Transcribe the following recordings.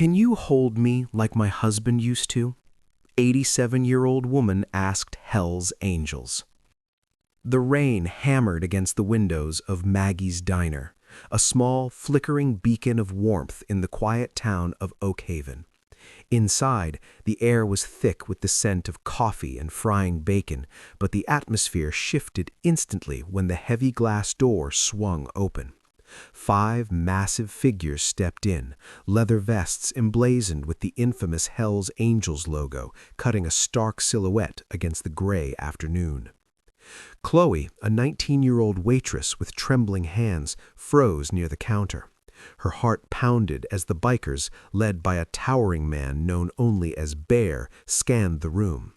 Can you hold me like my husband used to? 87-year-old woman asked Hell's Angels. The rain hammered against the windows of Maggie's Diner, a small, flickering beacon of warmth in the quiet town of Oak Haven. Inside, the air was thick with the scent of coffee and frying bacon, but the atmosphere shifted instantly when the heavy glass door swung open. 5 massive figures stepped in, leather vests emblazoned with the infamous Hell's Angels logo, cutting a stark silhouette against the gray afternoon. Chloe, a 19-year-old waitress with trembling hands, froze near the counter. Her heart pounded as the bikers, led by a towering man known only as Bear, scanned the room.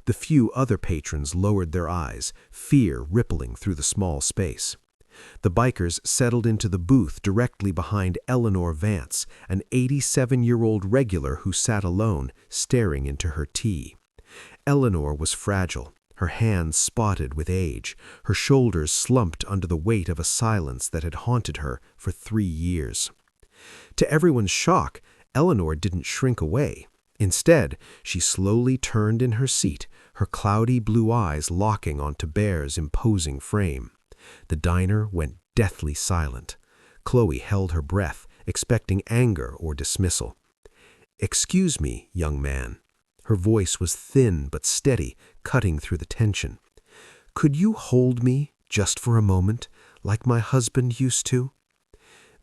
The few other patrons lowered their eyes, fear rippling through the small space. The bikers settled into the booth directly behind Eleanor Vance, an 87-year-old regular who sat alone, staring into her tea. Eleanor was fragile, her hands spotted with age, her shoulders slumped under the weight of a silence that had haunted her for 3 years. To everyone's shock, Eleanor didn't shrink away. Instead, she slowly turned in her seat, her cloudy blue eyes locking onto Bear's imposing frame. The diner went deathly silent. Chloe held her breath, expecting anger or dismissal. "Excuse me, young man." Her voice was thin but steady, cutting through the tension. "Could you hold me, just for a moment, like my husband used to?"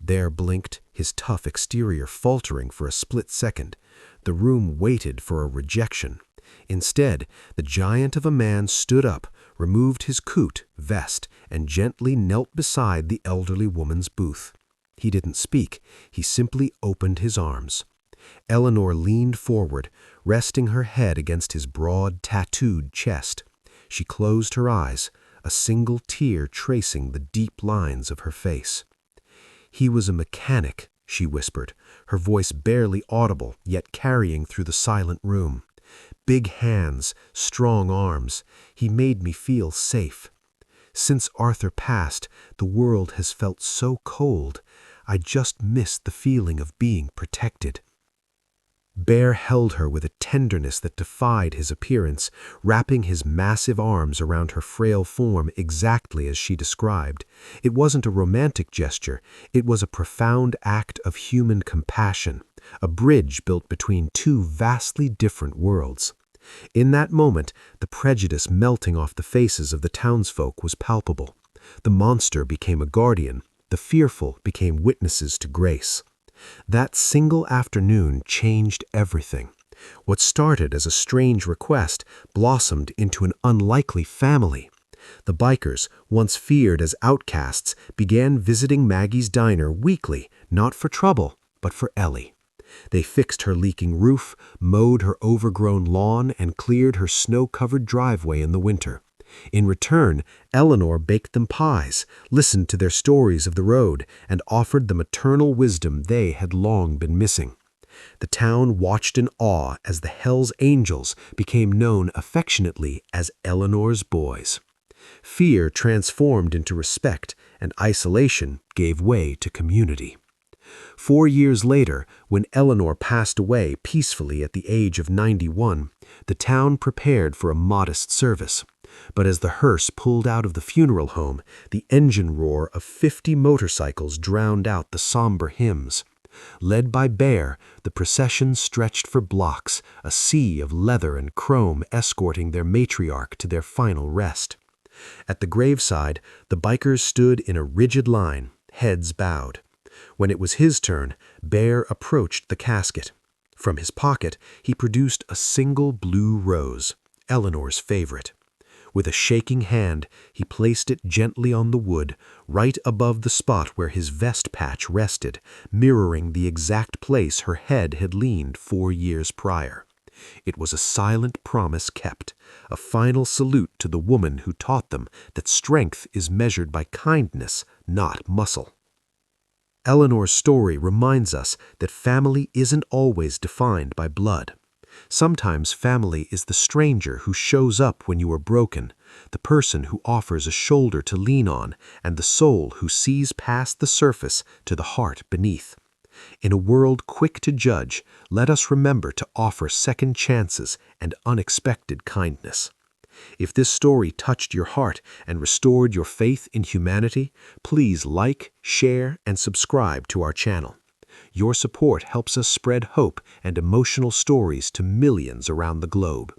Bear blinked, his tough exterior faltering for a split second. The room waited for a rejection. Instead, the giant of a man stood up, removed his coat, vest, and gently knelt beside the elderly woman's booth. He didn't speak, he simply opened his arms. Eleanor leaned forward, resting her head against his broad, tattooed chest. She closed her eyes, a single tear tracing the deep lines of her face. "He was a mechanic," she whispered, her voice barely audible, yet carrying through the silent room. "Big hands, strong arms. He made me feel safe. Since Arthur passed, the world has felt so cold. I just missed the feeling of being protected." Bear held her with a tenderness that defied his appearance, wrapping his massive arms around her frail form exactly as she described. It wasn't a romantic gesture, it was a profound act of human compassion, a bridge built between 2 vastly different worlds. In that moment, the prejudice melting off the faces of the townsfolk was palpable. The monster became a guardian, the fearful became witnesses to grace. That single afternoon changed everything. What started as a strange request blossomed into an unlikely family. The bikers, once feared as outcasts, began visiting Maggie's Diner weekly, not for trouble, but for Ellie. They fixed her leaking roof, mowed her overgrown lawn, and cleared her snow-covered driveway in the winter. In return, Eleanor baked them pies, listened to their stories of the road, and offered the maternal wisdom they had long been missing. The town watched in awe as the Hell's Angels became known affectionately as Eleanor's Boys. Fear transformed into respect, and isolation gave way to community. 4 years later, when Eleanor passed away peacefully at the age of 91, the town prepared for a modest service. But as the hearse pulled out of the funeral home, the engine roar of 50 motorcycles drowned out the somber hymns. Led by Bear, the procession stretched for blocks, a sea of leather and chrome escorting their matriarch to their final rest. At the graveside, the bikers stood in a rigid line, heads bowed. When it was his turn, Bear approached the casket. From his pocket, he produced a single blue rose, Eleanor's favorite. With a shaking hand, he placed it gently on the wood, right above the spot where his vest patch rested, mirroring the exact place her head had leaned 4 years prior. It was a silent promise kept, a final salute to the woman who taught them that strength is measured by kindness, not muscle. Eleanor's story reminds us that family isn't always defined by blood. Sometimes family is the stranger who shows up when you are broken, the person who offers a shoulder to lean on, and the soul who sees past the surface to the heart beneath. In a world quick to judge, let us remember to offer second chances and unexpected kindness. If this story touched your heart and restored your faith in humanity, please like, share, and subscribe to our channel. Your support helps us spread hope and emotional stories to millions around the globe.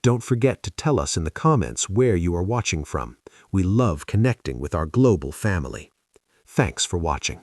Don't forget to tell us in the comments where you are watching from. We love connecting with our global family. Thanks for watching.